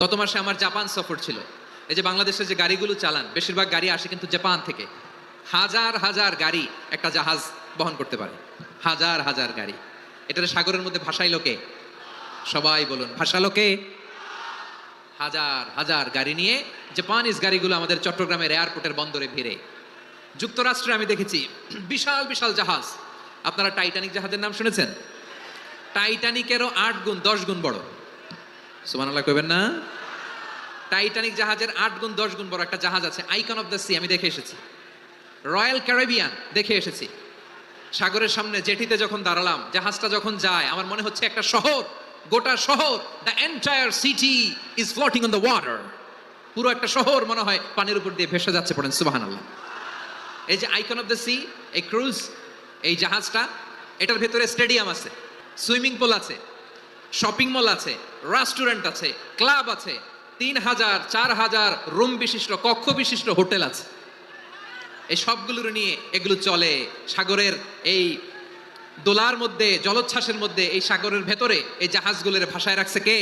গত মাসে আমার জাপান সফর ছিল। এই যে বাংলাদেশের যে গাড়িগুলো চালান, বেশিরভাগ গাড়ি আসে কিন্তু জাপান থেকে। হাজার হাজার গাড়ি একটা জাহাজ বহন করতে পারে, হাজার হাজার গাড়ি। এটার সাগরের মধ্যে ভাসাইলো কে? সবাই বলুন, ভাসালো কে? হাজার হাজার গাড়ি নিয়ে জাপানিজ গাড়িগুলো আমাদের চট্টগ্রামের এয়ারপোর্টের বন্দরে ভিড়ে। যুক্তরাষ্ট্রে আমি দেখেছি বিশাল বিশাল জাহাজ। আপনারা টাইটানিক জাহাজের নাম শুনেছেন? টাইটানিকেরও 8 গুণ 10 গুণ বড়। সুবহানাল্লাহ কইবেন না? টাইটানিক জাহাজের 8 গুণ 10 গুণ বড় একটা জাহাজ আছে, আইকন অফ দ্য সি। আমি দেখে এসেছি। রয়্যাল ক্যারিবিয়ান দেখে এসেছি। সাগরের সামনে জেটিতে যখন দাঁড়ালাম, জাহাজটা যখন যায়, আমার মনে হচ্ছে একটা শহর, গোটা শহর, the entire city is floating on the water. পুরো একটা শহর মনে হয় পানির উপর দিয়ে ভেসে যাচ্ছে। পড়েন সুবহানাল্লাহ। এই যে আইকন অফ দ্য সি, এই ক্রুজ, এই জাহাজটা, এটার ভেতরে স্টেডিয়াম আছে, সুইমিং পুল আছে, শপিং মল আছে, রেস্টুরেন্ট আছে, ক্লাব আছে, 3000 4000 রুম বিশিষ্ট, কক্ষ বিশিষ্ট হোটেল আছে। এই সবগুলোর নিয়ে এগুলো চলে সাগরের এই দোলার মধ্যে, জলোচ্ছ্বাসের মধ্যে। এই সাগরের ভেতরে এই জাহাজগুলোর ভাষায় রাখছে কে?